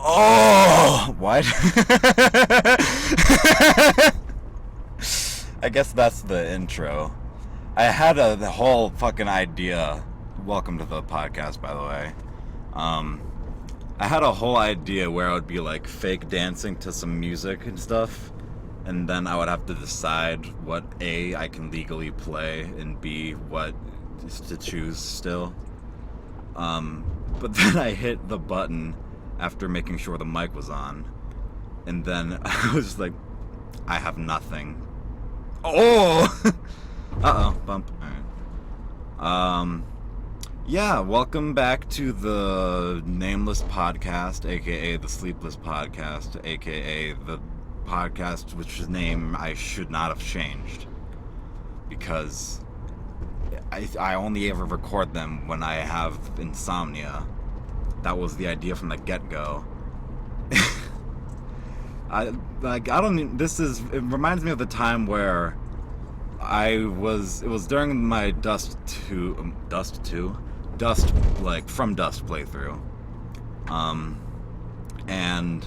Oh, what? I guess that's the intro. I had the whole fucking idea. Welcome to the podcast, by the way. I had a whole idea where I would be like fake dancing to some music and stuff, and then I would have to decide what A, I can legally play, and B, what to choose still. But then I hit the button after making sure the mic was on, and then I was like, I have nothing. Oh! Uh-oh, bump. Alright. Yeah, welcome back to the Nameless Podcast, aka the Sleepless Podcast, aka the podcast which's name I should not have changed. Because I only ever record them when I have insomnia. That was the idea from the get-go. It reminds me of the time where it was during my From Dust playthrough. And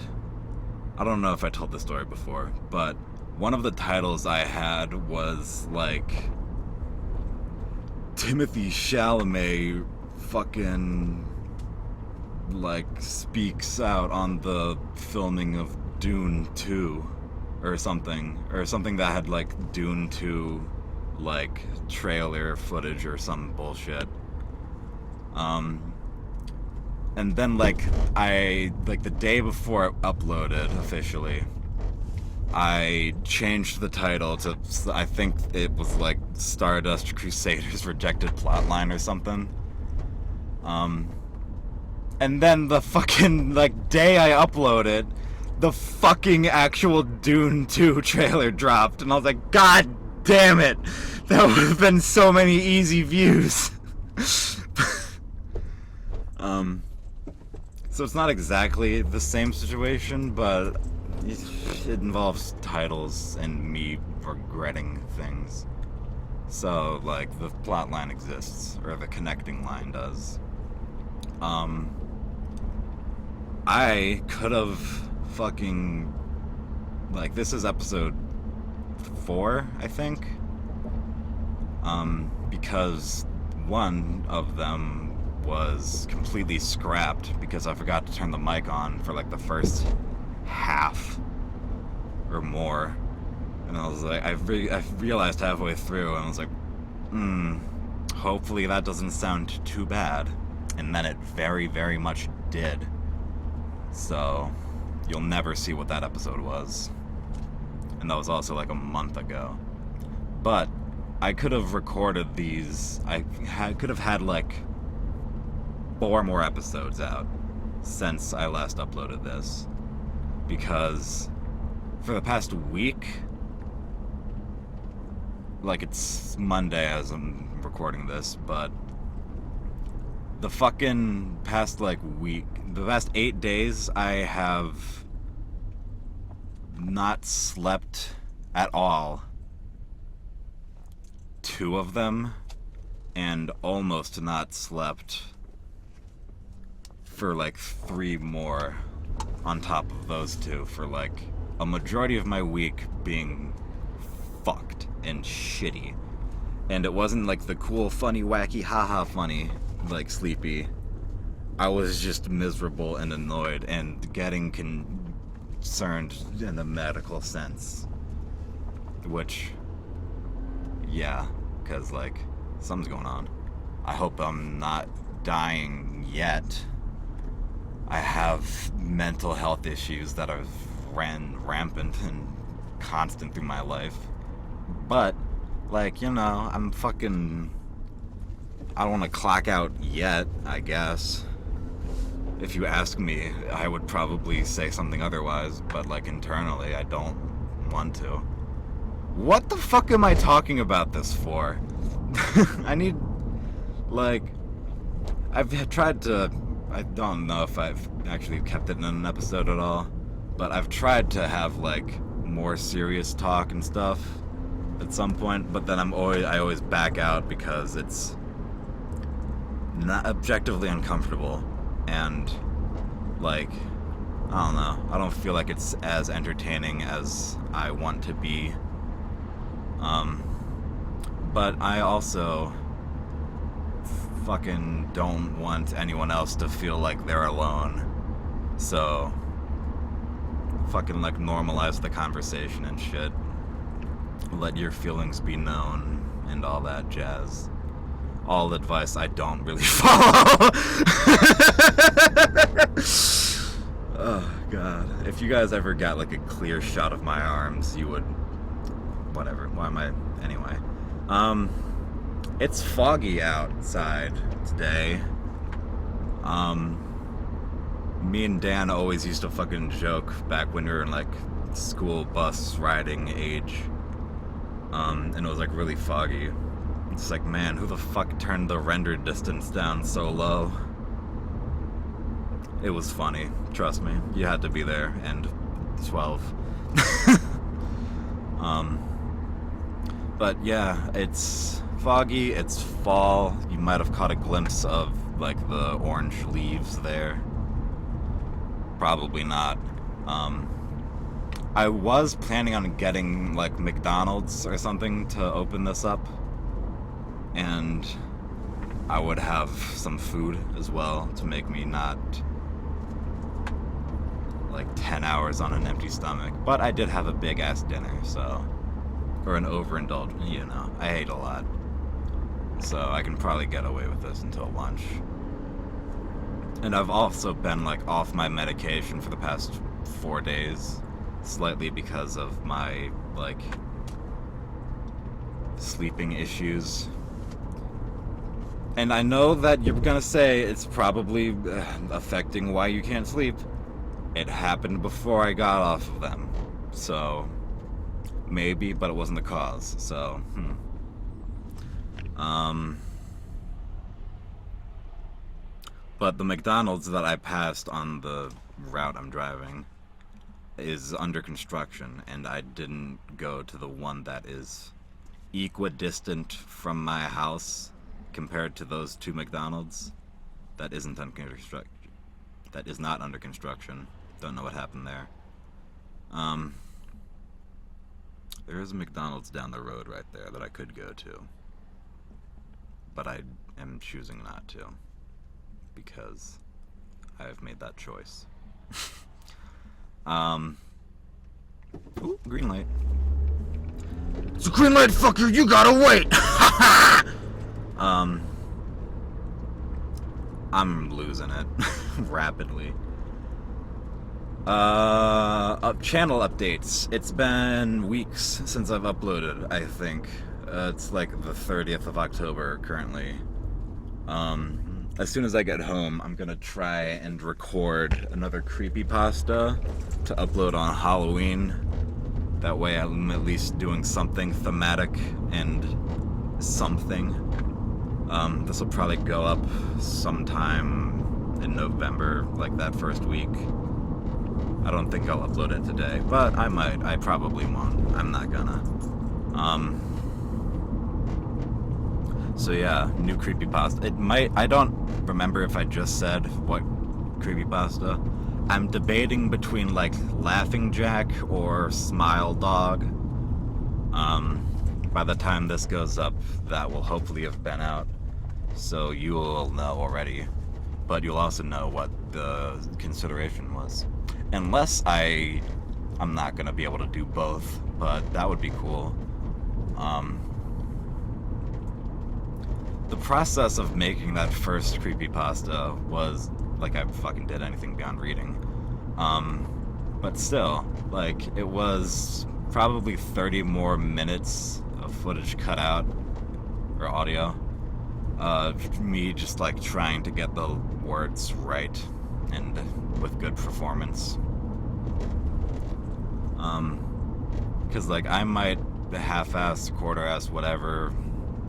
I don't know if I told this story before, but one of the titles I had was like Timothy Chalamet fucking like speaks out on the filming of Dune 2 or something that had like Dune 2 like trailer footage or some bullshit. And then the day before it uploaded officially, I changed the title to, I think it was like Stardust Crusaders Rejected Plotline or something. And then the fucking day I uploaded, the fucking actual Dune 2 trailer dropped, and I was like, God damn it! That would have been so many easy views. So it's not exactly the same situation, but it involves titles and me regretting things. So, the plot line exists, or the connecting line does. I could have fucking... this is episode 4, I think. Because one of them was completely scrapped because I forgot to turn the mic on for the first half or more, and I was like, I realized halfway through, and I was like, hopefully that doesn't sound too bad, and then it very, very much did. So you'll never see what that episode was, and that was also a month ago. But I could have recorded these. I could have had 4 more episodes out since I last uploaded this, because for the past week, it's Monday as I'm recording this, but the fucking past week, the past 8 days, I have not slept at all. 2 of them, and almost not slept for 3 more on top of those 2, for a majority of my week being fucked and shitty. And it wasn't the cool, funny, wacky, haha funny, sleepy. I was just miserable and annoyed and getting concerned in a medical sense. Which, yeah, because something's going on. I hope I'm not dying yet. I have mental health issues that have ran rampant and constant through my life. But, I'm fucking... I don't want to clock out yet, I guess. If you ask me, I would probably say something otherwise, but, internally, I don't want to. What the fuck am I talking about this for? I need... I've tried to... I don't know if I've actually kept it in an episode at all, but I've tried to have more serious talk and stuff at some point, but then I always back out because it's not objectively uncomfortable, and I don't know. I don't feel like it's as entertaining as I want to be. But I also fucking don't want anyone else to feel like they're alone. So, fucking like normalize the conversation and shit. Let your feelings be known and all that jazz. All advice I don't really follow. Oh god. If you guys ever got like a clear shot of my arms, you would... Whatever. Why am I... Anyway. It's foggy outside today. Me and Dan always used to fucking joke back when we were in like school bus riding age. And it was like really foggy. It's like, man, who the fuck turned the render distance down so low? It was funny, trust me. You had to be there, and 12. But yeah, it's foggy, it's fall. You might have caught a glimpse of like the orange leaves there. Probably not. I was planning on getting like McDonald's or something to open this up, and I would have some food as well to make me not like 10 hours on an empty stomach. But I did have a big ass dinner, so, or an overindulgence, you know, I ate a lot, so I can probably get away with this until lunch. And I've also been like off my medication for the past 4 days, slightly because of my like sleeping issues. And I know that you're gonna say it's probably affecting why you can't sleep. It happened before I got off of them, so maybe, but it wasn't the cause. So but the McDonald's that I passed on the route I'm driving is under construction, and I didn't go to the one that is equidistant from my house compared to those two McDonald's that isn't under construction. That is not under construction. Don't know what happened there. There is a McDonald's down the road right there that I could go to, but I am choosing not to because I have made that choice. Ooh, green light. It's a green light, fucker, you gotta wait! I'm losing it rapidly. Channel updates. It's been weeks since I've uploaded, I think. It's like the 30th of October currently. As soon as I get home, I'm gonna try and record another creepypasta to upload on Halloween. That way I'm at least doing something thematic and something. This will probably go up sometime in November, like that first week. I don't think I'll upload it today, but I might. I probably won't. I'm not gonna. So yeah, new creepypasta. It might, I don't remember if I just said what creepypasta. I'm debating between like Laughing Jack or Smile Dog. By the time this goes up, that will hopefully have been out, so you will know already, but you'll also know what the consideration was. Unless I'm not gonna be able to do both, but that would be cool. The process of making that first creepypasta was like I fucking did anything beyond reading. But still, like, it was probably 30 more minutes of footage cut out, or audio, me just like trying to get the words right and with good performance. Because like I might half-ass, quarter-ass, whatever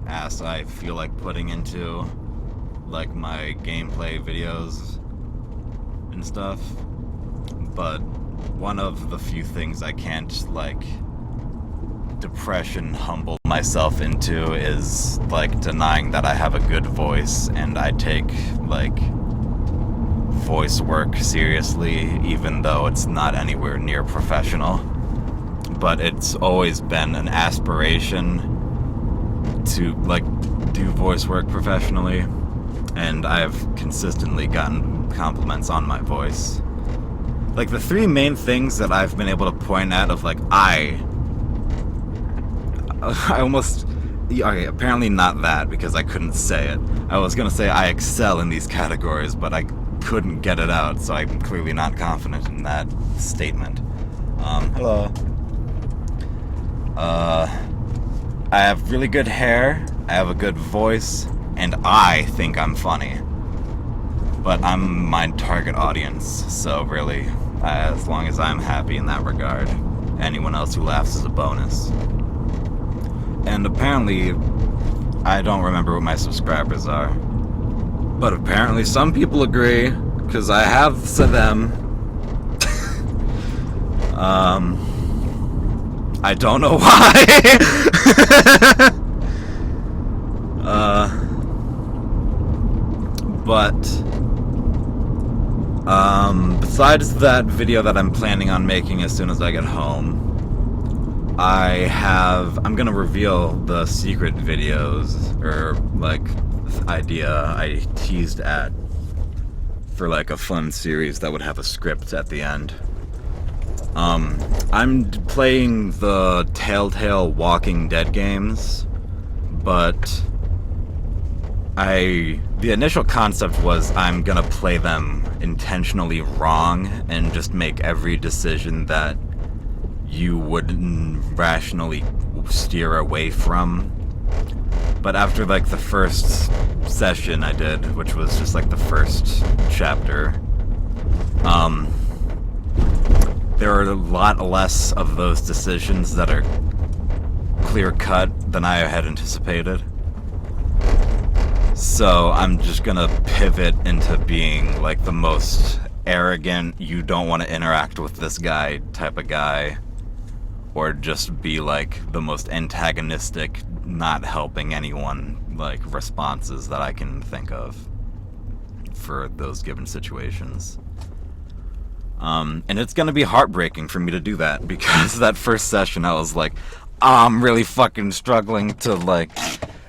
ass I feel like putting into like my gameplay videos and stuff, but one of the few things I can't like depression humble myself into is like denying that I have a good voice, and I take like voice work seriously, even though it's not anywhere near professional. But it's always been an aspiration to, like, do voice work professionally, and I've consistently gotten compliments on my voice. Like, the three main things that I've been able to point at of, like, I almost... Okay, apparently not that, because I couldn't say it. I was gonna say I excel in these categories, but I couldn't get it out, so I'm clearly not confident in that statement. Hello. I have really good hair, I have a good voice, and I think I'm funny. But I'm my target audience, so really, as long as I'm happy in that regard, anyone else who laughs is a bonus. And apparently, I don't remember what my subscribers are. But apparently some people agree, because I have said them. I don't know why. Besides that video that I'm planning on making as soon as I get home, I'm gonna reveal the secret videos, or, like, idea I teased at for, like, a fun series that would have a script at the end. I'm playing the Telltale Walking Dead games, but the initial concept was I'm gonna play them intentionally wrong and just make every decision that you would rationally steer away from. But after, like, the first session I did, which was just, like, the first chapter, there are a lot less of those decisions that are clear-cut than I had anticipated. So I'm just gonna pivot into being, like, the most arrogant, you don't want to interact with this guy type of guy, or just be, like, the most antagonistic, not helping anyone, like, responses that I can think of for those given situations. And it's gonna be heartbreaking for me to do that, because that first session I was like, I'm really fucking struggling to, like,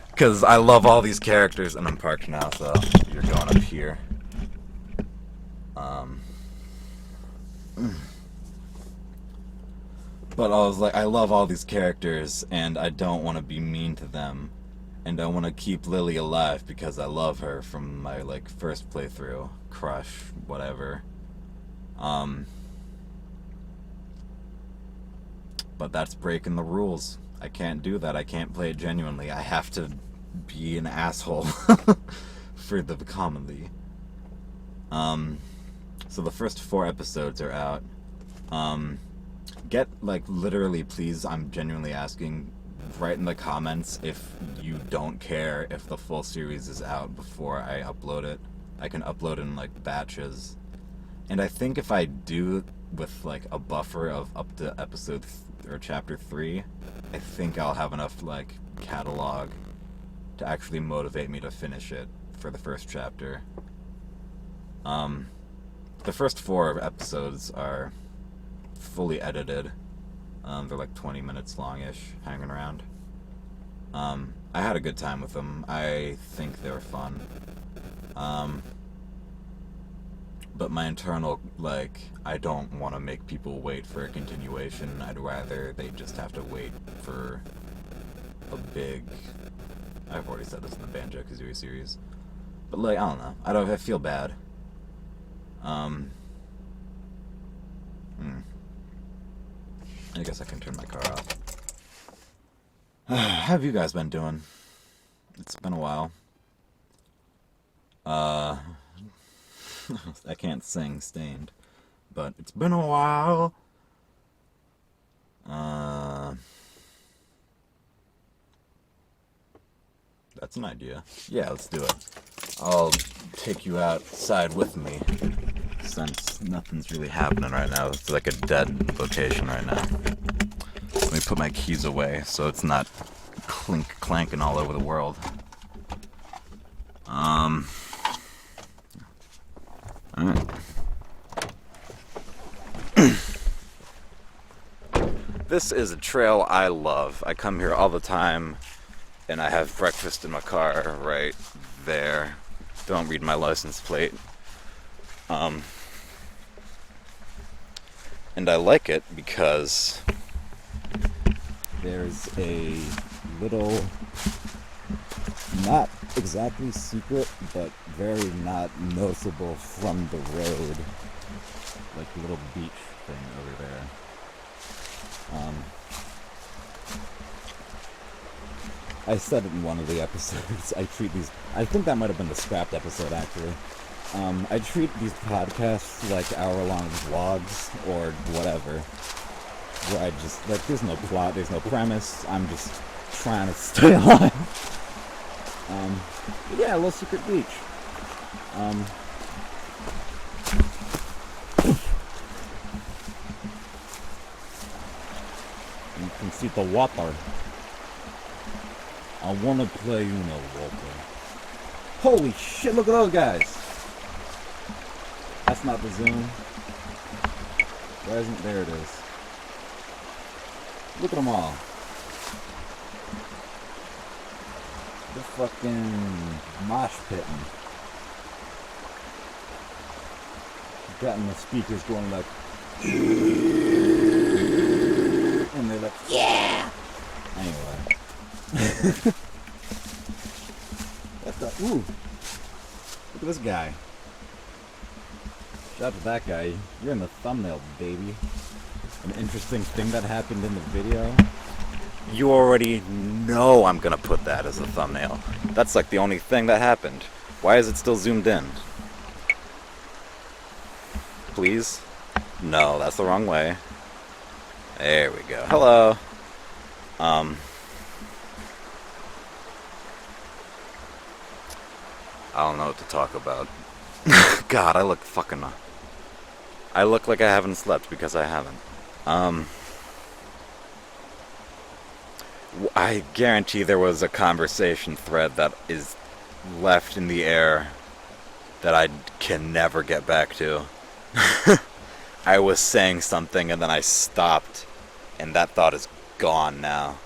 because I love all these characters, and I'm parked now, so you're going up here. But I was like, I love all these characters, and I don't want to be mean to them, and I want to keep Lily alive because I love her from my, like, first playthrough, crush, whatever. But that's breaking the rules. I can't do that. I can't play it genuinely. I have to be an asshole for the comedy. So the first 4 episodes are out. Get, like, literally, please, I'm genuinely asking, write in the comments if you don't care if the full series is out before I upload it. I can upload in, like, batches. And I think if I do with, like, a buffer of up to episode or chapter 3, I think I'll have enough, like, catalog to actually motivate me to finish it for the first chapter. The first 4 episodes are fully edited. They're like 20 minutes long-ish, hanging around. I had a good time with them. I think they were fun. But my internal, like, I don't want to make people wait for a continuation. I'd rather they just have to wait for a big... I've already said this in the Banjo-Kazooie series. But, like, I don't know. I feel bad. I guess I can turn my car off. How have you guys been doing? It's been a while. I can't sing Stained, but it's been a while. That's an idea. Yeah, let's do it. I'll take you outside with me, since nothing's really happening right now. It's like a dead location right now. Let me put my keys away so it's not clanking all over the world. Alright. This is a trail I love. I come here all the time, and I have breakfast in my car right there. Don't read my license plate. And I like it because there's a little, not exactly secret, but very not noticeable from the road, like a little beach thing over there. I said it in one of the episodes, I think that might have been the scrapped episode actually. I treat these podcasts like hour-long vlogs or whatever, where I just, like, there's no plot, there's no premise, I'm just trying to stay alive. Yeah, a little secret beach. You can see the water. I wanna play water. Holy shit, look at those guys! That's not the zoom. Why isn't, there it is. Look at them all. They're fucking mosh pitting. Getting the speakers going like, and they're like, yeah! Anyway. Ooh! Look at this guy. Shout out to that guy. You're in the thumbnail, baby. An interesting thing that happened in the video. You already know I'm gonna put that as a thumbnail. That's like the only thing that happened. Why is it still zoomed in? Please? No, that's the wrong way. There we go. Hello. I don't know what to talk about. God, I look like I haven't slept because I haven't. I guarantee there was a conversation thread that is left in the air that I can never get back to. I was saying something and then I stopped, and that thought is gone now.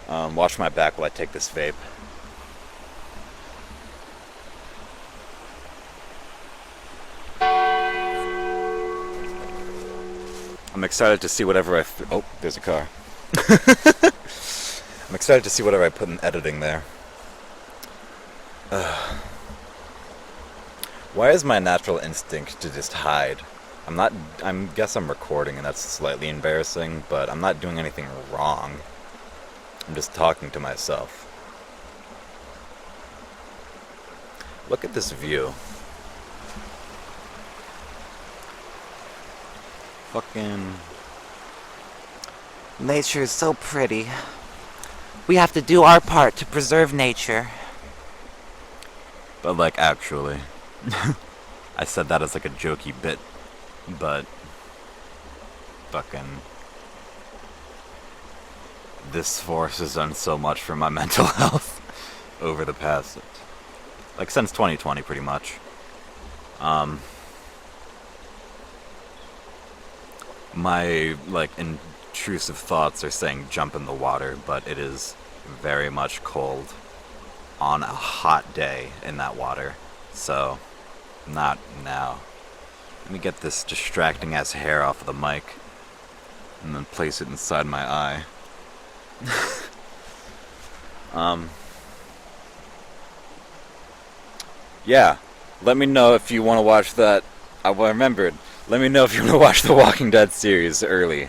Watch my back while I take this vape. I'm excited to see whatever oh, there's a car. I'm excited to see whatever I put in editing there. Why is my natural instinct to just hide? I guess I'm recording and that's slightly embarrassing, but I'm not doing anything wrong. I'm just talking to myself. Look at this view. Fucking... Nature is so pretty. We have to do our part to preserve nature. But like, actually. I said that as like a jokey bit, but... Fucking... This force has done so much for my mental health over the past... Like, since 2020, pretty much. My, like, intrusive thoughts are saying jump in the water, but it is very much cold on a hot day in that water. So, not now. Let me get this distracting ass hair off of the mic and then place it inside my eye. Yeah, let me know if you want to watch that. I remembered. Let me know if you want to watch the Walking Dead series early,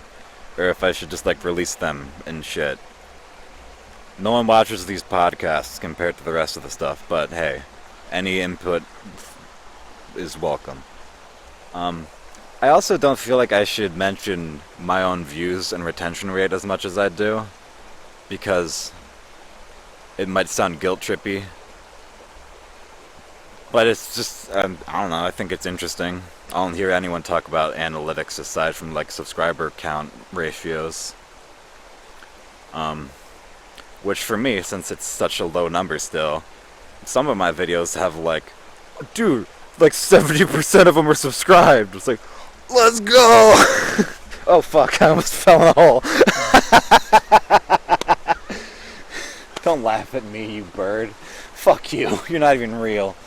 or if I should just like release them and shit. No one watches these podcasts compared to the rest of the stuff, but hey, any input is welcome. I also don't feel like I should mention my own views and retention rate as much as I do, because it might sound guilt trippy. But it's just, I don't know, I think it's interesting. I don't hear anyone talk about analytics aside from like subscriber count ratios. Which for me, since it's such a low number still, some of my videos have like, dude, like 70% of them are subscribed. It's like, let's go! Oh fuck, I almost fell in a hole. Don't laugh at me, you bird. Fuck you, you're not even real.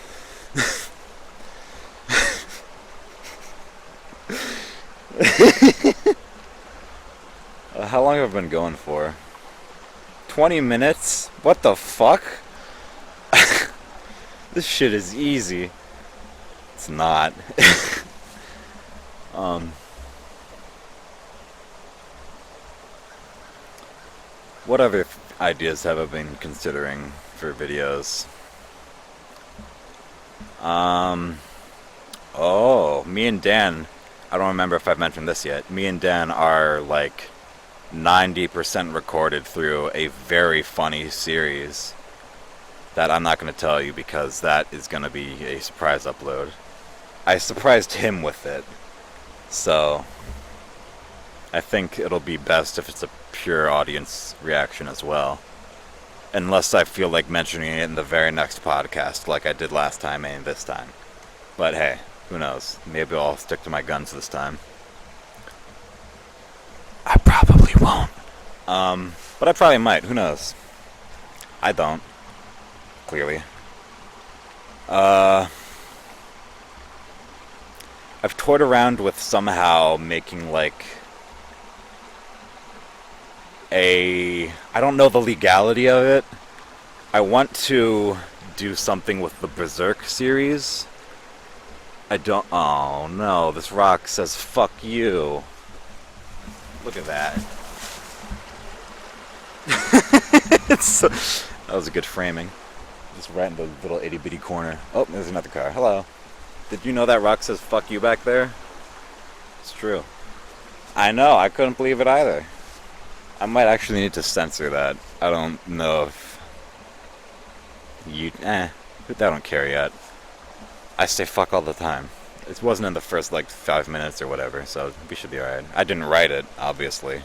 How long have I been going for? 20 minutes? What the fuck? This shit is easy. It's not. What other ideas have I been considering for videos? Oh, me and Dan, I don't remember if I've mentioned this yet. Me and Dan are like 90% recorded through a very funny series that I'm not going to tell you because that is going to be a surprise upload. I surprised him with it, so I think it'll be best if it's a pure audience reaction as well. Unless I feel like mentioning it in the very next podcast like I did last time and this time. But hey, who knows? Maybe I'll stick to my guns this time. I probably won't. But I probably might. Who knows? I don't. Clearly. I've toyed around with somehow making like I don't know the legality of it. I want to do something with the Berserk series. Oh no, this rock says fuck you. Look at that. That was a good framing. Just right in the little itty bitty corner. Oh, there's another car. Hello. Did you know that rock says fuck you back there? It's true. I know, I couldn't believe it either. I might actually need to censor that. I don't know if I don't care yet. I say fuck all the time. It wasn't in the first like 5 minutes or whatever, so we should be alright. I didn't write it, obviously.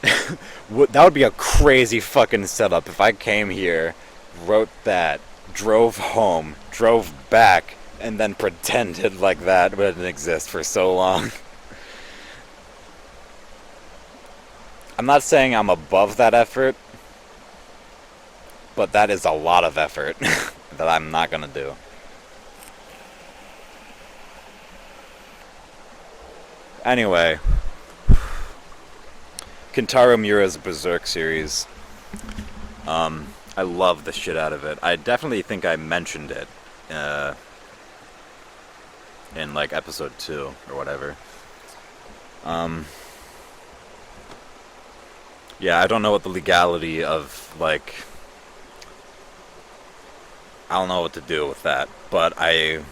That would be a crazy fucking setup if I came here, wrote that, drove home, drove back, and then pretended like that didn't exist for so long. I'm not saying I'm above that effort, but that is a lot of effort that I'm not gonna do. Anyway, Kentaro Miura's Berserk series. I love the shit out of it. I definitely think I mentioned it in like episode 2 or whatever. Yeah, I don't know what the legality of, like, I don't know what to do with that, but I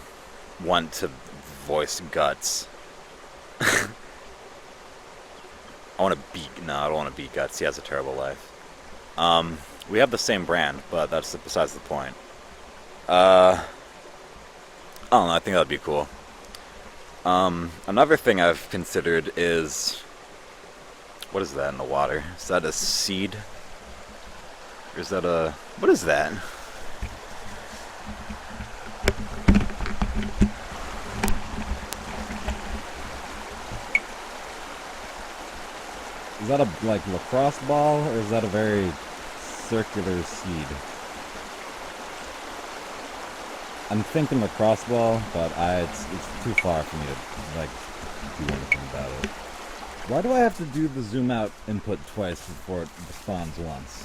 want to voice Guts. I want to beat, no, I don't want to beat Guts, he has a terrible life. We have the same brand, but that's besides the point. I don't know, I think that would be cool. Another thing I've considered is, what is that in the water? Is that a seed? Or is that a... what is that? Is that a, like, lacrosse ball, or is that a very circular seed? I'm thinking lacrosse ball, but it's too far for me to, like, do anything about it. Why do I have to do the zoom out input twice before it responds once?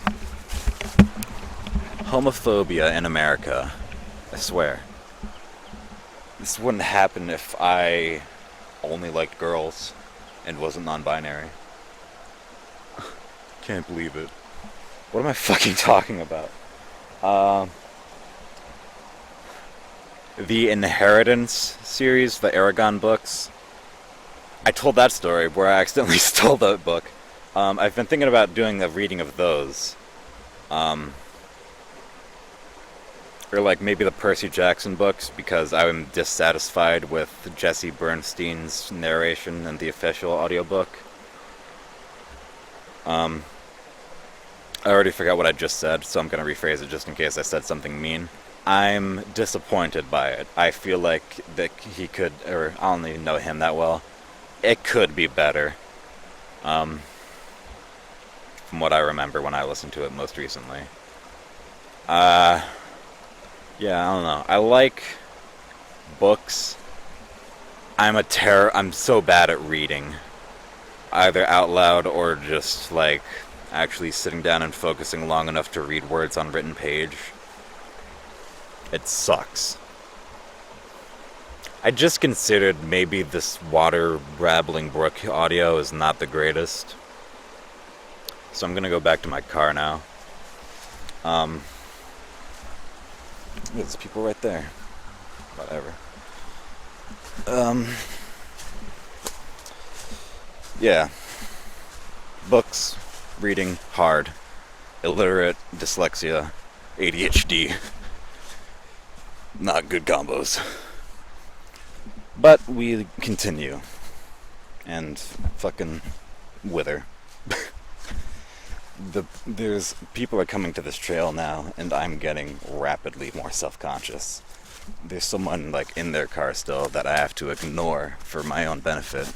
Homophobia in America. I swear. This wouldn't happen if I only liked girls and wasn't non-binary. Can't believe it. What am I fucking talking about? The Inheritance series, the Aragon books. I told that story where I accidentally stole the book. I've been thinking about doing a reading of those. Or like maybe the Percy Jackson books, because I'm dissatisfied with Jesse Bernstein's narration in the official audiobook. I already forgot what I just said, so I'm gonna rephrase it just in case I said something mean. I'm disappointed by it. I feel like that he could, or I don't even know him that well. It could be better. Um, from what I remember when I listened to it most recently. Uh, yeah, I don't know. I like books. I'm so bad at reading, either out loud or just like actually sitting down and focusing long enough to read words on written page. It sucks. I just considered maybe this water babbling brook audio is not the greatest. So I'm gonna go back to my car now. There's people right there. Whatever. Yeah. Books, reading, hard. Illiterate, dyslexia, ADHD. Not good combos. But we continue. And fucking wither. There's people are coming to this trail now, and I'm getting rapidly more self-conscious. There's someone like in their car still that I have to ignore for my own benefit,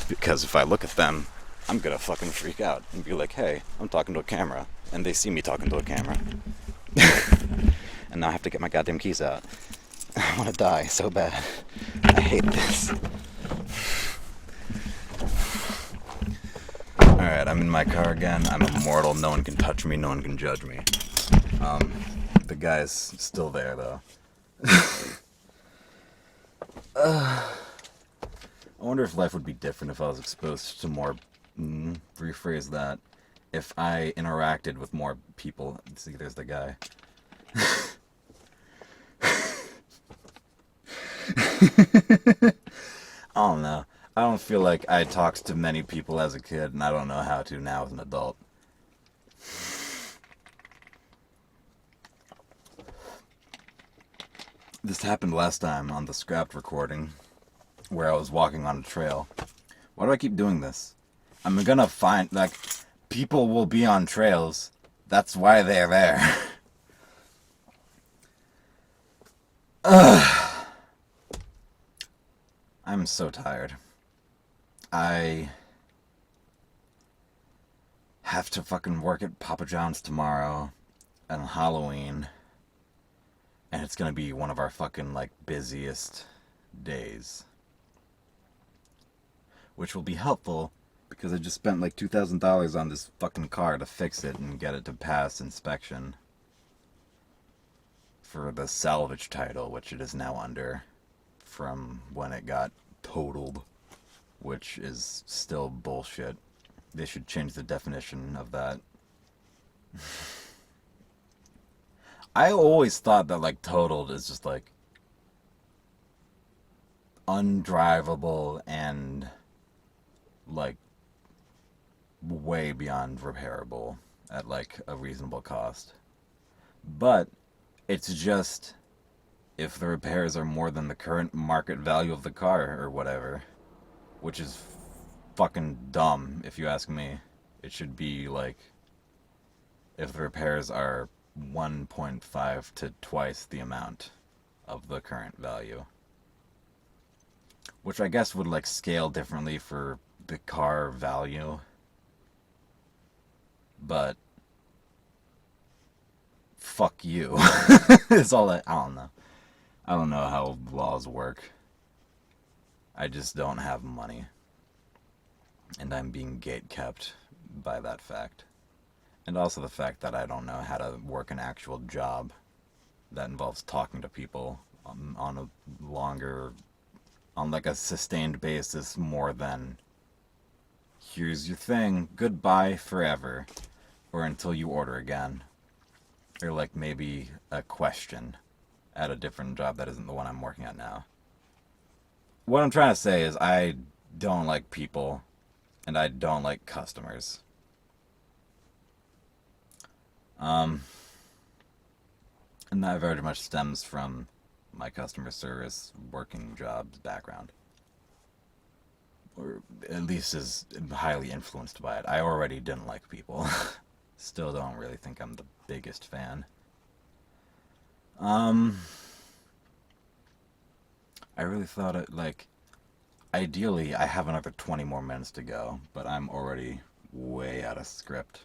because if I look at them, I'm gonna fucking freak out and be like, hey, I'm talking to a camera, and they see me talking to a camera. And now I have to get my goddamn keys out. I want to die so bad. I hate this. Alright, I'm in my car again. I'm immortal. No one can touch me. No one can judge me. The guy's still there, though. I wonder if life would be different if I was exposed to more... rephrase that. If I interacted with more people. See, there's the guy. I don't know. I don't feel like I talked to many people as a kid, and I don't know how to now as an adult. This happened last time on the scrapped recording, where I was walking on a trail. Why do I keep doing this? I'm gonna find, like, people will be on trails. That's why they're there. Ugh. I'm so tired. I have to fucking work at Papa John's tomorrow and Halloween, and it's gonna be one of our fucking like busiest days, which will be helpful because I just spent like $2,000 on this fucking car to fix it and get it to pass inspection for the salvage title, which it is now under from when it got totaled, which is still bullshit. They should change the definition of that. I always thought that, like, totaled is just, like, undrivable and, like, way beyond repairable at, like, a reasonable cost. But it's just if the repairs are more than the current market value of the car or whatever, which is fucking dumb if you ask me. It should be like if the repairs are 1.5 to twice the amount of the current value, which I guess would like scale differently for the car value, but fuck you. It's all I don't know. I don't know how laws work. I just don't have money. And I'm being gate-kept by that fact. And also the fact that I don't know how to work an actual job that involves talking to people on a longer, on like a sustained basis more than, here's your thing, goodbye forever, or until you order again. Or like maybe a question at a different job that isn't the one I'm working at now. What I'm trying to say is I don't like people, and I don't like customers. And that very much stems from my customer service working jobs background. Or at least is highly influenced by it. I already didn't like people. Still don't really think I'm the biggest fan. I really thought it, like, ideally I have another 20 more minutes to go, but I'm already way out of script.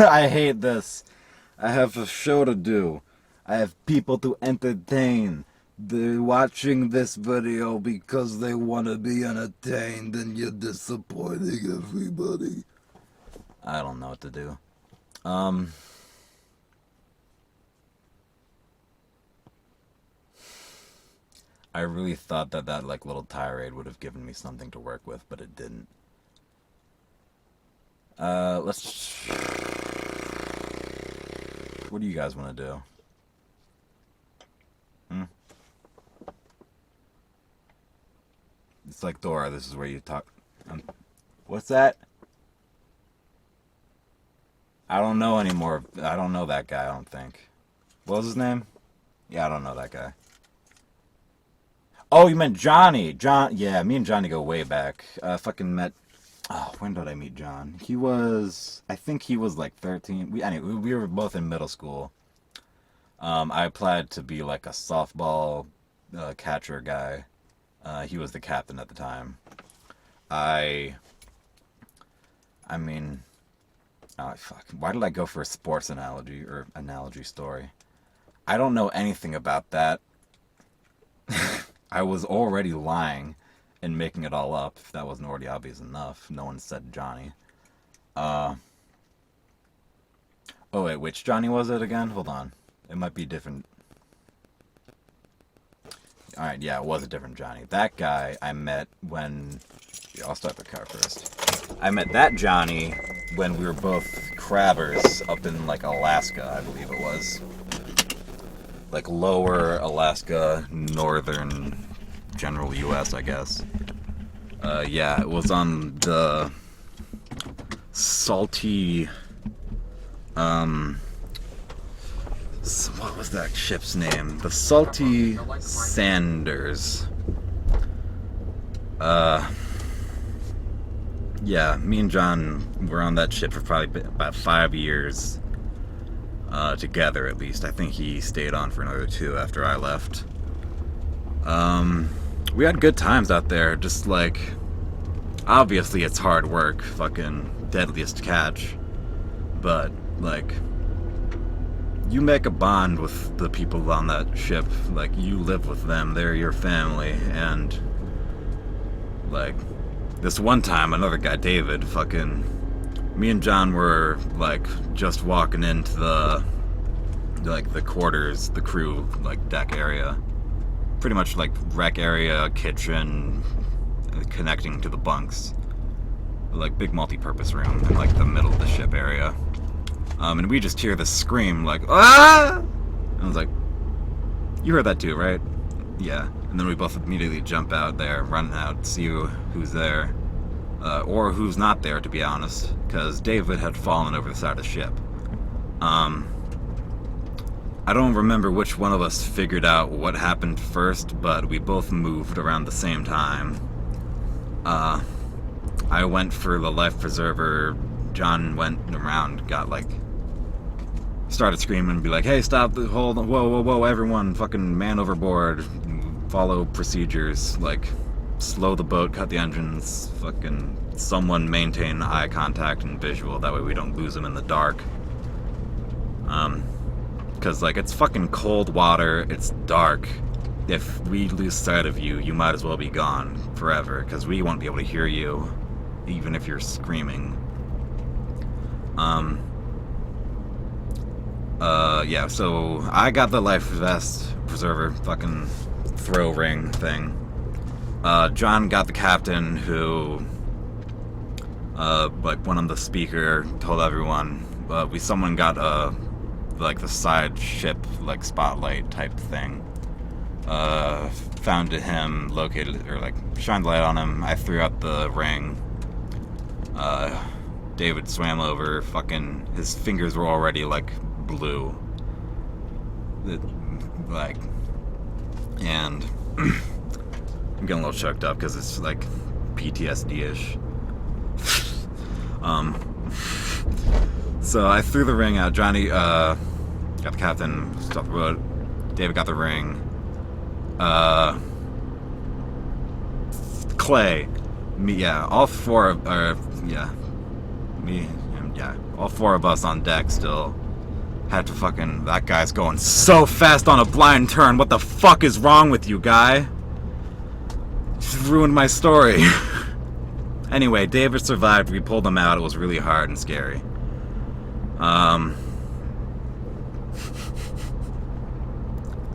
I hate this. I have a show to do. I have people to entertain. They're watching this video because they want to be entertained, and you're disappointing everybody. I don't know what to do. I really thought that like little tirade would have given me something to work with, but it didn't. Let's... What do you guys want to do? It's like Dora, this is where you talk... what's that? I don't know anymore. I don't know that guy, I don't think. What was his name? Yeah, I don't know that guy. Oh, you meant Johnny. Yeah, me and Johnny go way back. Fucking met... Oh, when did I meet John? He was... I think he was like 13. We were both in middle school. I applied to be like a softball catcher guy. He was the captain at the time. I mean... Oh, fuck. Why did I go for a sports analogy or analogy story? I don't know anything about that. I was already lying and making it all up, if that wasn't already obvious enough. No one said Johnny. Oh, wait, which Johnny was it again? Hold on. It might be different. Alright, yeah, it was a different Johnny. That guy I met when... Yeah, I'll start the car first. I met that Johnny when we were both crabbers up in, like, Alaska, I believe it was. Like, lower Alaska, northern, general U.S., I guess. Yeah, it was on the salty... what was that ship's name? The Salty Sanders. Yeah, me and John were on that ship for probably about 5 years. Together, at least. I think he stayed on for another 2 after I left. We had good times out there, just like... Obviously, it's hard work, fucking deadliest catch. But, like... You make a bond with the people on that ship. Like, you live with them, they're your family, and... Like, this one time, another guy, David, fucking... Me and John were, like, just walking into the... Like, the quarters, the crew, like, deck area. Pretty much, like, rec area, kitchen, connecting to the bunks. Like, big multi-purpose room in, like, the middle of the ship area. And we just hear this scream, like, ah! And I was like, you heard that too, right? Yeah. And then we both immediately jump out there, run out, see who's there. Or who's not there, to be honest. Because David had fallen over the side of the ship. I don't remember which one of us figured out what happened first, but we both moved around the same time. I went for the life preserver. John went around, got like... Started screaming and be like, hey, stop, hold on, whoa, everyone, fucking man overboard, follow procedures, like, slow the boat, cut the engines, fucking someone maintain eye contact and visual, that way we don't lose them in the dark. Because, like, it's fucking cold water, it's dark. If we lose sight of you, you might as well be gone forever, because we won't be able to hear you, even if you're screaming. Yeah, so I got the life vest preserver fucking throw ring thing. John got the captain who, like, went on the speaker, told everyone. Someone got like the side ship, like, spotlight type thing. Found him, located, or like, shined light on him. I threw out the ring. David swam over, fucking, his fingers were already, like, blue. like, and I'm getting a little choked up because it's like PTSD-ish. So I threw the ring out. Johnny got the captain, stopped the boat. David got the ring. Clay, me, yeah, all four of us on deck still had to fucking. That guy's going so fast on a blind turn. What the fuck is wrong with you, guy? Just ruined my story. Anyway, David survived. We pulled him out. It was really hard and scary. I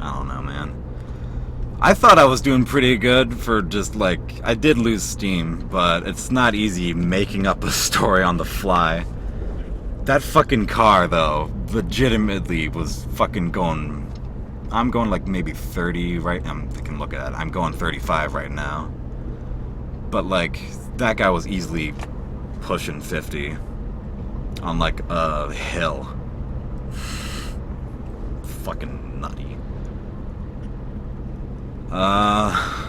don't know, man. I thought I was doing pretty good for just, like, I did lose steam, but it's not easy making up a story on the fly. That fucking car, though, legitimately was fucking going. I'm going like maybe 30 right. I can look at it. I'm going 35 right now. But like, that guy was easily pushing 50 on like a hill. Fucking nutty. I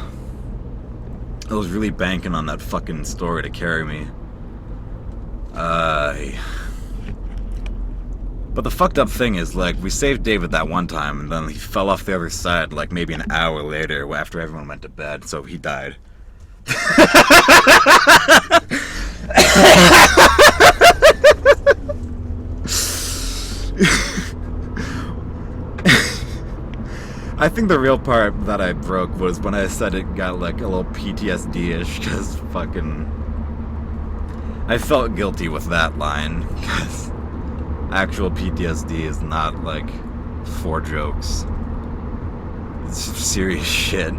was really banking on that fucking story to carry me. But the fucked up thing is, like, we saved David that one time, and then he fell off the other side, like, maybe an hour later, after everyone went to bed, so he died. I think the real part that I broke was when I said it got, like, a little PTSD-ish, because fucking. I felt guilty with that line, because actual PTSD is not, like, for jokes. It's serious shit.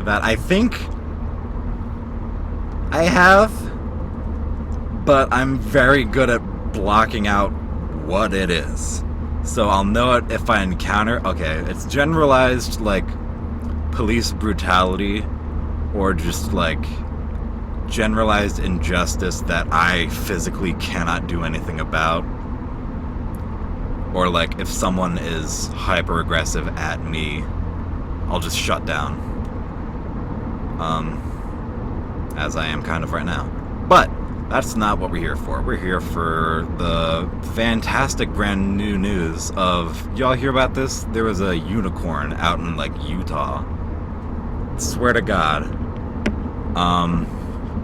That I think I have, but I'm very good at blocking out what it is. So I'll know it if I encounter. Okay, it's generalized, like, police brutality, or just, like, generalized injustice that I physically cannot do anything about. Or, like, if someone is hyper-aggressive at me, I'll just shut down. As I am kind of right now. But that's not what we're here for. We're here for the fantastic brand new news of, y'all hear about this? There was a unicorn out in, like, Utah. Swear to God.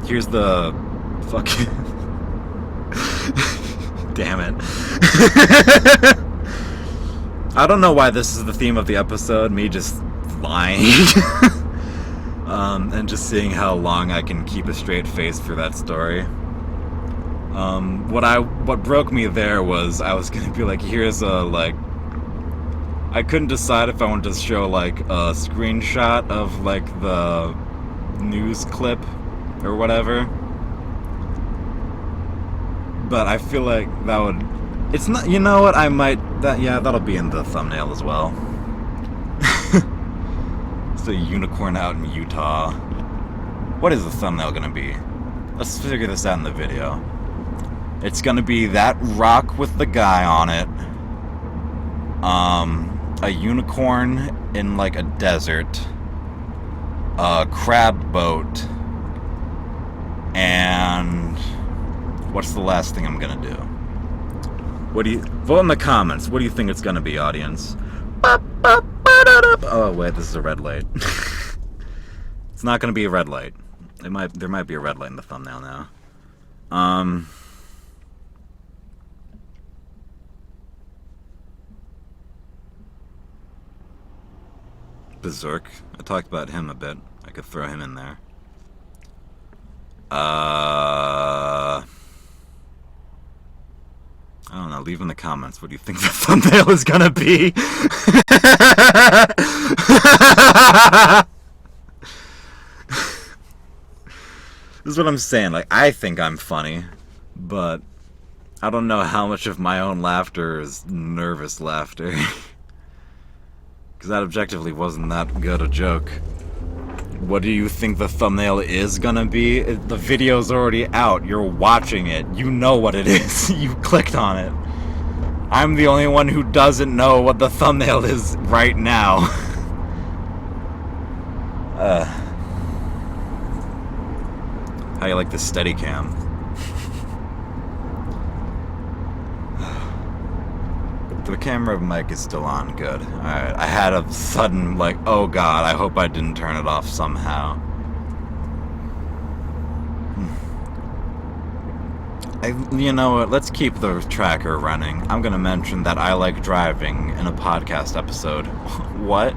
Here's the fucking. Damn it. I don't know why this is the theme of the episode, me just lying. And just seeing how long I can keep a straight face for that story. What broke me there was I was gonna be like, here's a, like, I couldn't decide if I wanted to show, like, a screenshot of, like, the news clip or whatever. But I feel like that would, it's not, you know what, I might, that'll be in the thumbnail as well. It's a unicorn out in Utah. What is the thumbnail gonna be? Let's figure this out in the video. It's gonna be that rock with the guy on it. A unicorn in, like, a desert. A crab boat. And what's the last thing I'm gonna do? Vote in the comments. What do you think it's gonna be, audience? Oh wait, this is a red light. It's not gonna be a red light. There might be a red light in the thumbnail now. Berserk. I talked about him a bit. I could throw him in there. I don't know, leave in the comments what do you think the thumbnail is gonna be. This is what I'm saying, like, I think I'm funny, but I don't know how much of my own laughter is nervous laughter. Because that objectively wasn't that good a joke. What do you think the thumbnail is gonna be? The video's already out. You're watching it. You know what it is. You clicked on it. I'm the only one who doesn't know what the thumbnail is right now. How you like the Steadicam? The camera mic is still on. Good. Alright. I had a sudden, like, oh god, I hope I didn't turn it off somehow. You know what? Let's keep the tracker running. I'm gonna mention that I like driving in a podcast episode. What?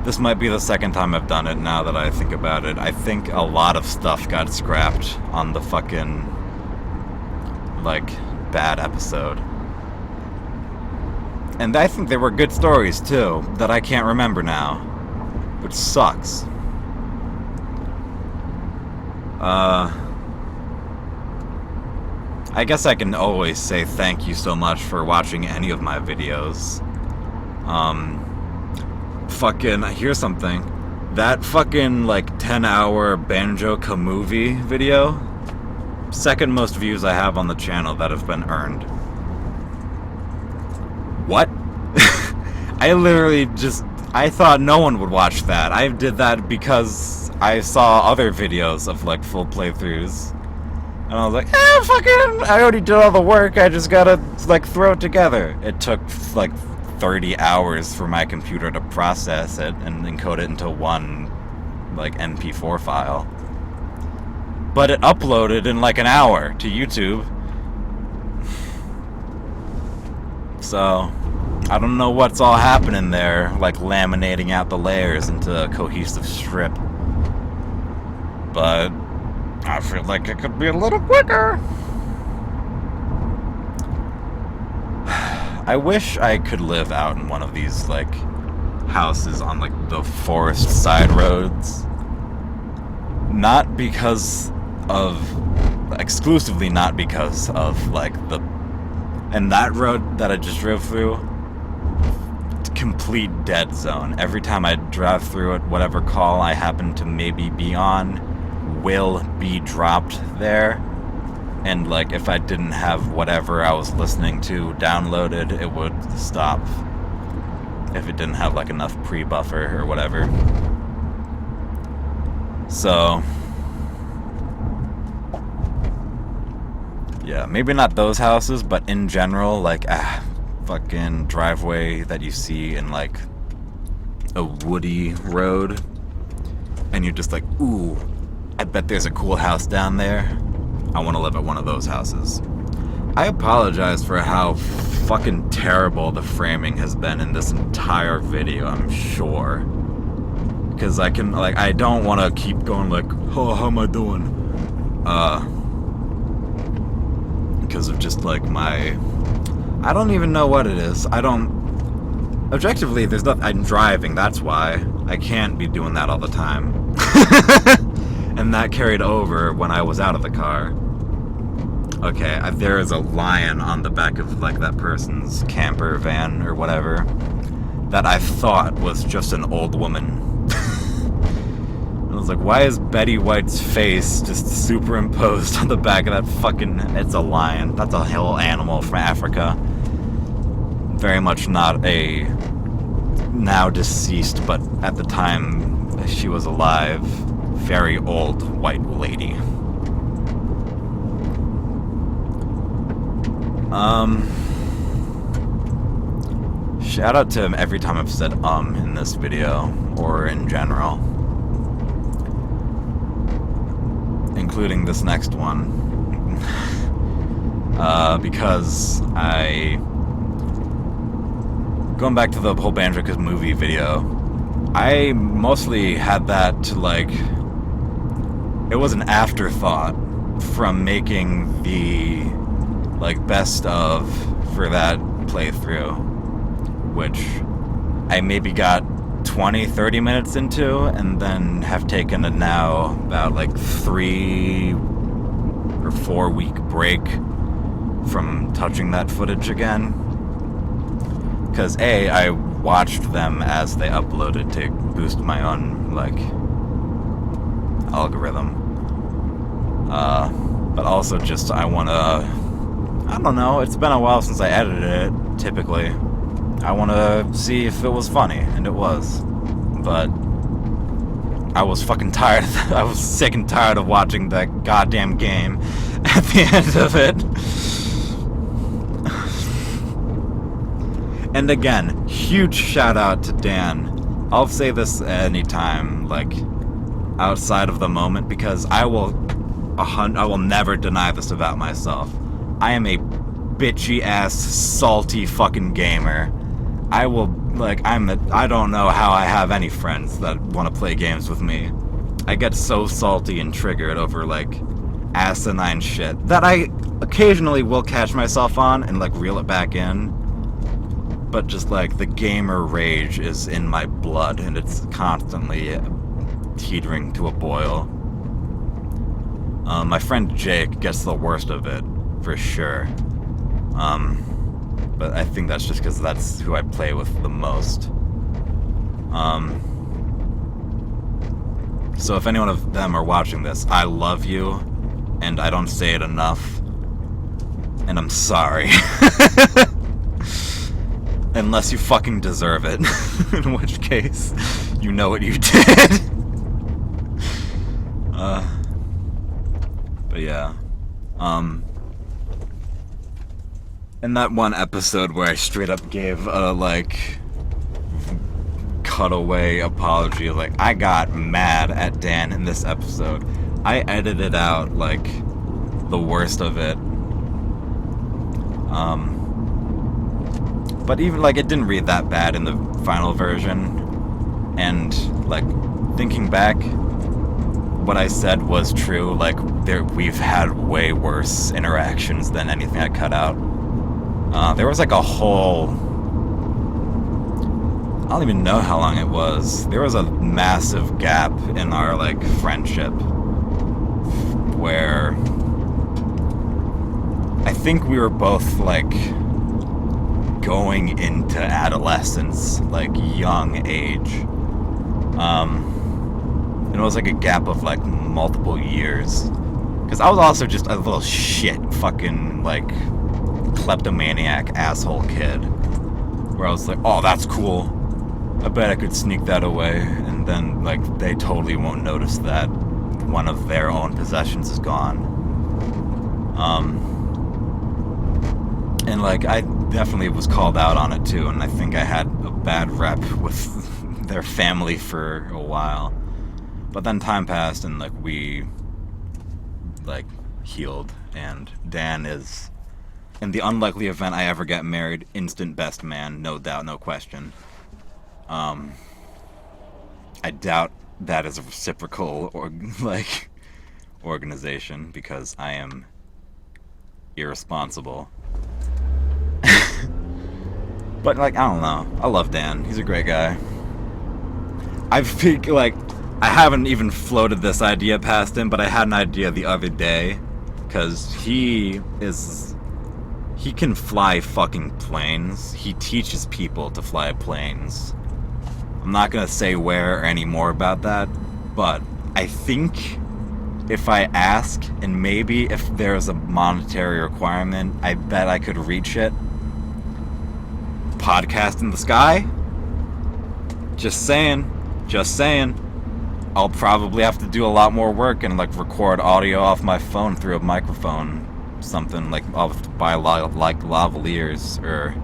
This might be the second time I've done it now that I think about it. I think a lot of stuff got scrapped on the fucking, like, bad episode. And I think there were good stories, too, that I can't remember now. Which sucks. I guess I can always say thank you so much for watching any of my videos. Here's something. That fucking, like, 10-hour Banjo-Kazooie video, second most views I have on the channel that have been earned. What? I thought no one would watch that. I did that because I saw other videos of, like, full playthroughs. And I was like, I already did all the work, I just gotta, like, throw it together. It took, like, 30 hours for my computer to process it and encode it into one, like, MP4 file. But it uploaded in, like, an hour to YouTube. So, I don't know what's all happening there, like laminating out the layers into a cohesive strip. But I feel like it could be a little quicker. I wish I could live out in one of these, like, houses on, like, the forest side roads. Not because of, exclusively not because of, like, and that road that I just drove through, complete dead zone. Every time I drive through it, whatever call I happen to maybe be on will be dropped there. And, like, if I didn't have whatever I was listening to downloaded, it would stop. If it didn't have, like, enough pre-buffer or whatever. So, yeah, maybe not those houses, but in general, like, fucking driveway that you see in, like, a woody road, and you're just like, ooh, I bet there's a cool house down there. I want to live at one of those houses. I apologize for how fucking terrible the framing has been in this entire video, I'm sure. Because I don't want to keep going like, oh, how am I doing? Because of just, like, I don't even know what it is. Objectively, there's nothing. I'm driving, that's why. I can't be doing that all the time. And that carried over when I was out of the car. Okay, there is a lion on the back of, like, that person's camper van or whatever that I thought was just an old woman. I was like, why is Betty White's face just superimposed on the back of that fucking... It's a lion. That's a hill animal from Africa. Very much not a now deceased, but at the time she was alive, very old white lady. Shout out to him every time I've said in this video, or in general. Including this next one. Because going back to the whole Banjo-Kazooie video, I mostly had that to, like, it was an afterthought from making the, like, best of for that playthrough, which I maybe got 20-30 minutes into, and then have taken a now about, like, 3 or 4 week break from touching that footage again. Because I watched them as they uploaded to boost my own, like, algorithm. But also just I I don't know. It's been a while since I edited it, typically. I want to see if it was funny, and it was. But I was fucking tired. I was sick and tired of watching that goddamn game at the end of it. And again, huge shout out to Dan. I'll say this anytime, like, outside of the moment, because I will never deny this about myself. I am a bitchy ass, salty fucking gamer. I don't know how I have any friends that want to play games with me. I get so salty and triggered over, like, asinine shit that I occasionally will catch myself on and, like, reel it back in. But just, like, the gamer rage is in my blood, and it's constantly teetering to a boil. My friend Jake gets the worst of it, for sure. But I think that's just because that's who I play with the most. So if any one of them are watching this, I love you, and I don't say it enough, and I'm sorry. Unless you fucking deserve it, in which case, you know what you did. But yeah, in that one episode where I straight up gave a, like, cutaway apology, like, I got mad at Dan in this episode. I edited out, like, the worst of it. But even, like, it didn't read that bad in the final version. And, like, thinking back, what I said was true. Like, we've had way worse interactions than anything I cut out. There was, like, a whole... I don't even know how long it was. There was a massive gap in our, like, friendship where I think we were both, like, going into adolescence, like, young age. And it was, like, a gap of, like, multiple years. Because I was also just a little shit fucking, like, kleptomaniac asshole kid. Where I was like, oh, that's cool. I bet I could sneak that away. And then, like, they totally won't notice that one of their own possessions is gone. And, like, I definitely was called out on it, too. And I think I had a bad rep with their family for a while. But then time passed, and, like, we, like, healed. And Dan is, in the unlikely event I ever get married, instant best man, no doubt, no question. I doubt that is a reciprocal organization, because I am irresponsible. But, like, I don't know. I love Dan. He's a great guy. I haven't even floated this idea past him, but I had an idea the other day, because he can fly fucking planes. He teaches people to fly planes. I'm not gonna say where or any more about that, but I think if I ask, and maybe if there's a monetary requirement, I bet I could reach it. Podcast in the sky? Just saying. I'll probably have to do a lot more work and, like, record audio off my phone through a microphone. Something, like, I'll have to buy like lavaliers or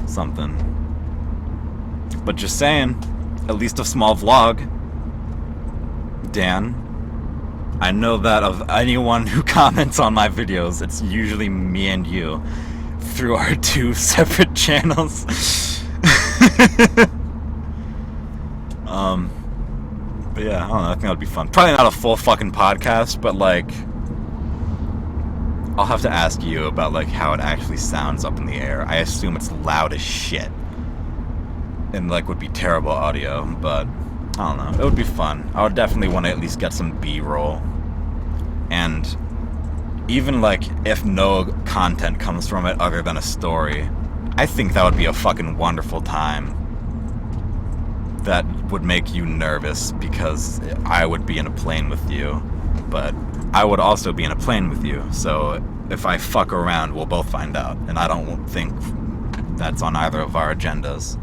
something. But just saying, at least a small vlog. Dan, I know that of anyone who comments on my videos, it's usually me and you through our two separate channels. But yeah, I don't know, I think that would be fun. Probably not a full fucking podcast, but, like, I'll have to ask you about, like, how it actually sounds up in the air. I assume it's loud as shit. And, like, would be terrible audio, but I don't know. It would be fun. I would definitely want to at least get some B-roll. And even, like, if no content comes from it other than a story, I think that would be a fucking wonderful time. That would make you nervous because I would be in a plane with you. but I would also be in a plane with you, so if I fuck around, we'll both find out, and I don't think that's on either of our agendas.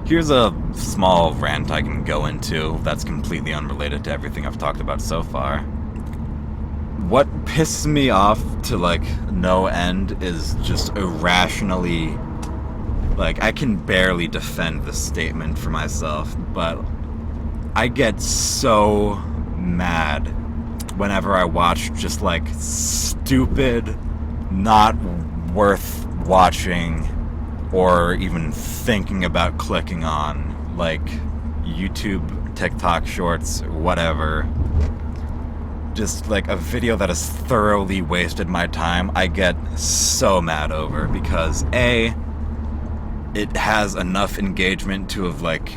Here's a small rant I can go into that's completely unrelated to everything I've talked about so far. What pisses me off to, like, no end is just irrationally... Like, I can barely defend this statement for myself, but I get so mad whenever I watch just, like, stupid, not worth watching or even thinking about clicking on, like, YouTube, TikTok shorts, or whatever. Just, like, a video that has thoroughly wasted my time, I get so mad over, because, A, it has enough engagement to have, like,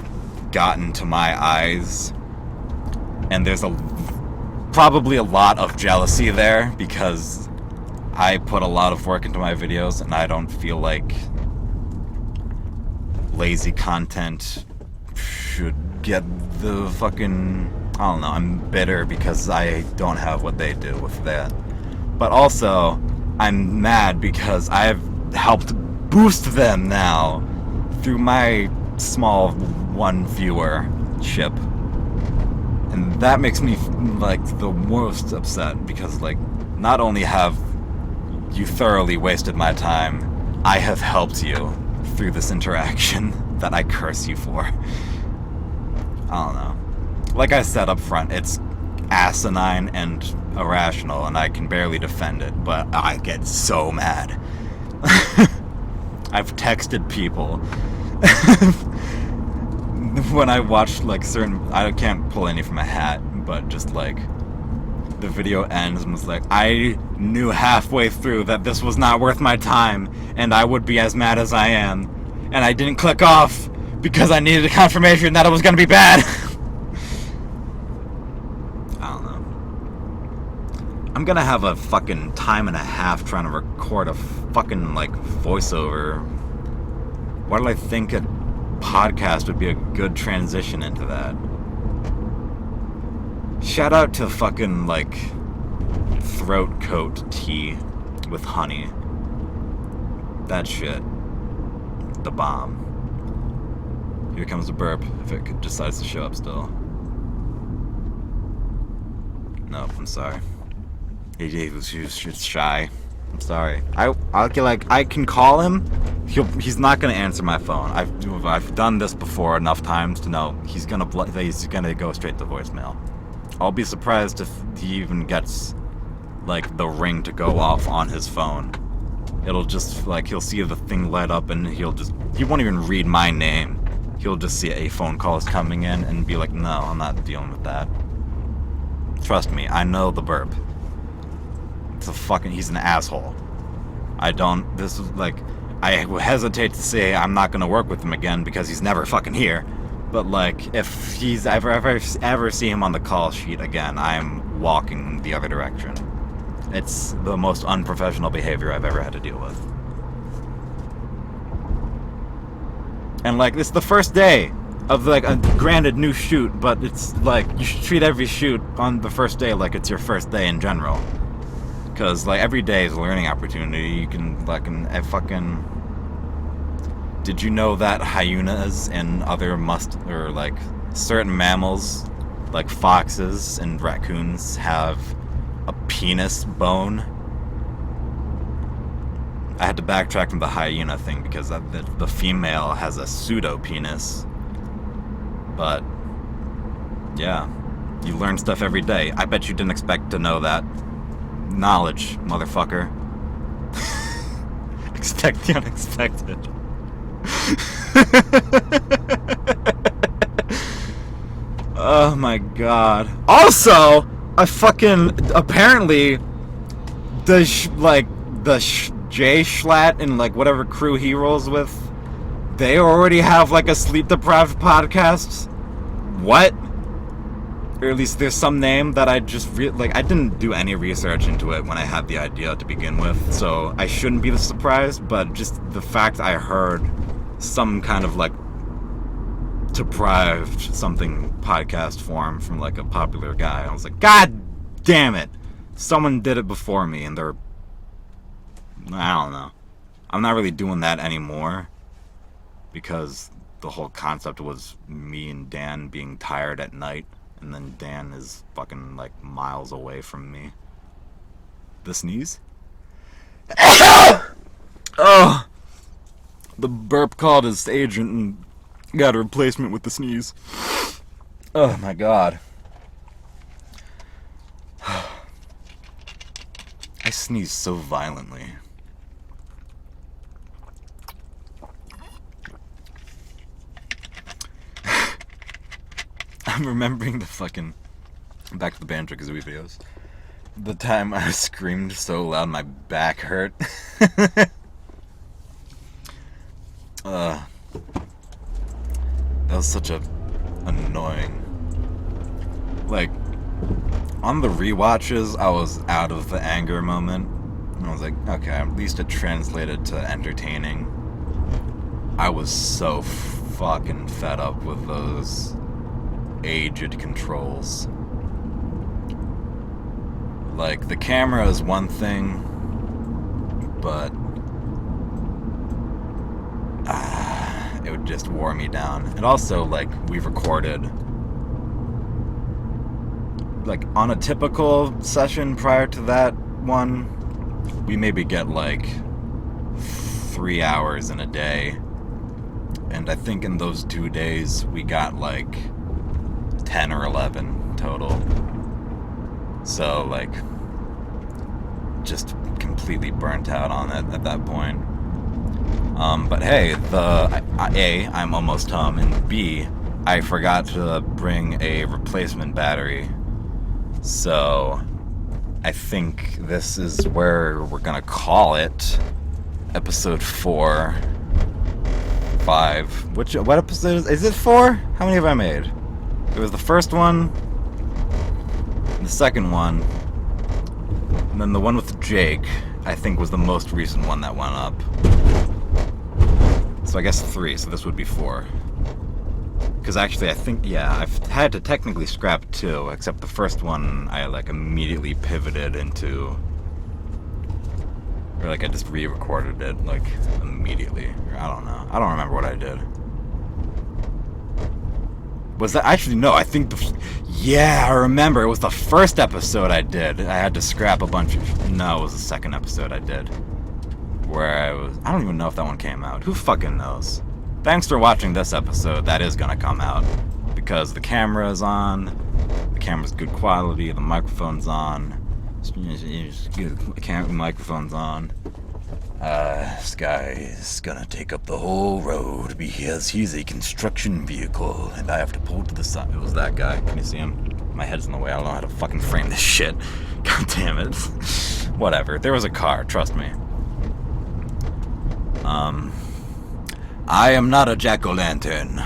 gotten to my eyes, and there's probably a lot of jealousy there, because I put a lot of work into my videos, and I don't feel like lazy content should get the fucking... I don't know, I'm bitter because I don't have what they do with that. But also, I'm mad because I've helped boost them now through my small one viewership. And that makes me, like, the most upset because, like, not only have you thoroughly wasted my time, I have helped you through this interaction that I curse you for. I don't know. Like I said up front, it's asinine and irrational, and I can barely defend it, but I get so mad. I've texted people when I watch, like, certain... I can't pull any from a hat, but just, like, the video ends and was like, I knew halfway through that this was not worth my time, and I would be as mad as I am, and I didn't click off because I needed a confirmation that it was gonna be bad. I'm gonna have a fucking time and a half trying to record a fucking, like, voiceover. Why did I think a podcast would be a good transition into that? Shout out to fucking, like, throat coat tea with honey. That shit. The bomb. Here comes the burp, if it decides to show up still. Nope, I'm sorry. He was just shy. I'm sorry. I can call him. He's not gonna answer my phone. I've done this before enough times to know he's gonna go straight to voicemail. I'll be surprised if he even gets, like, the ring to go off on his phone. It'll just, like, he'll see the thing light up and he won't even read my name. He'll just see a phone call is coming in and be like, no, I'm not dealing with that. Trust me, I know the burp. He's an asshole. I hesitate to say I'm not gonna work with him again because he's never fucking here. But, like, if he's ever see him on the call sheet again, I'm walking the other direction. It's the most unprofessional behavior I've ever had to deal with. And, like, it's the first day of, like, a granted new shoot, but it's like you should treat every shoot on the first day like it's your first day in general. Because, like, every day is a learning opportunity. You can, like, did you know that hyenas and other certain mammals, like foxes and raccoons, have a penis bone? I had to backtrack from the hyena thing because the female has a pseudo-penis. But, yeah, you learn stuff every day. I bet you didn't expect to know that. Knowledge, motherfucker. Expect the unexpected. Oh my god. Also, apparently, Jay Schlatt and, like, whatever crew he rolls with, they already have, like, a sleep-deprived podcast. What? Or at least there's some name that I just I didn't do any research into it when I had the idea to begin with, so I shouldn't be surprised, but just the fact I heard some kind of, like, deprived something podcast form from like a popular guy. I was like, God damn it! Someone did it before me, and I don't know. I'm not really doing that anymore because the whole concept was me and Dan being tired at night, and then Dan is fucking like miles away from me. The sneeze? Oh! The burp called his agent and got a replacement with the sneeze. Oh my god. I sneeze so violently. I'm remembering the fucking Back to the Banjo Kazooie videos. The time I screamed so loud my back hurt. That was such a annoying. Like, on the rewatches, I was out of the anger moment. And I was like, okay, at least it translated to entertaining. I was so fucking fed up with those aged controls. Like, the camera is one thing, but it would just wore me down. And also, like, we've recorded, like, on a typical session prior to that one, we maybe get like 3 hours in a day. And I think in those 2 days we got like 10 or 11 total. So, like, just completely burnt out on it at that point. But hey, A, I'm almost home, and B, I forgot to bring a replacement battery. So, I think this is where we're gonna call it episode 4. 5. What episode is it 4? How many have I made? It was the first one, the second one, and then the one with Jake, I think, was the most recent one that went up. So I guess 3, so this would be 4. Because actually, I think, yeah, I've had to technically scrap 2, except the first one I, like, immediately pivoted into, or, like, I just re-recorded it, like, immediately. I don't know. I don't remember what I did. Was that, actually, no, I think yeah, I remember, it was the first episode I did. I had to scrap a bunch of, no, it was the second episode I did. Where I don't even know if that one came out. Who fucking knows? Thanks for watching this episode. That is gonna come out. Because the camera is on, the camera's good quality, the microphone's on, the microphone's on. This guy is gonna take up the whole road because he's a construction vehicle and I have to pull to the side. It was that guy. Can you see him? My head's in the way. I don't know how to fucking frame this shit. God damn it. Whatever. There was a car. Trust me. I am not a jack-o'-lantern.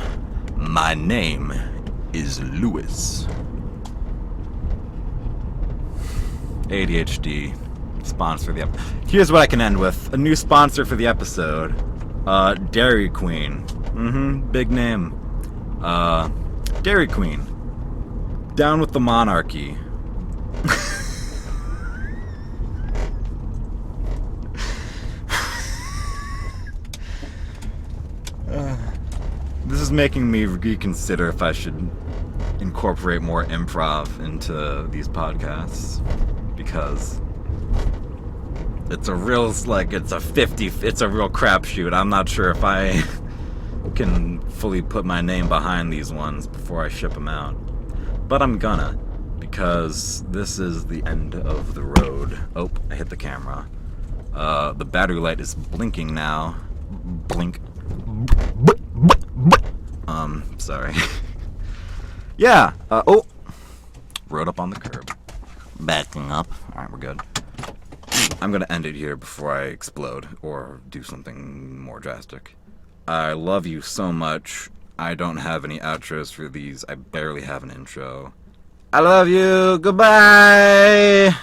My name is Lewis. ADHD sponsor for the episode. Here's what I can end with. A new sponsor for the episode. Dairy Queen. Big name. Dairy Queen. Down with the monarchy. This is making me reconsider if I should incorporate more improv into these podcasts, because it's a real, like, it's a real crapshoot. I'm not sure if I can fully put my name behind these ones before I ship them out, but I'm gonna, because this is the end of the road. Oh, I hit the camera. The battery light is blinking now. Blink. Sorry. Yeah, oh! Rode up on the curb. Backing up. Alright, we're good. I'm gonna end it here before I explode, or do something more drastic. I love you so much. I don't have any outros for these. I barely have an intro. I love you! Goodbye!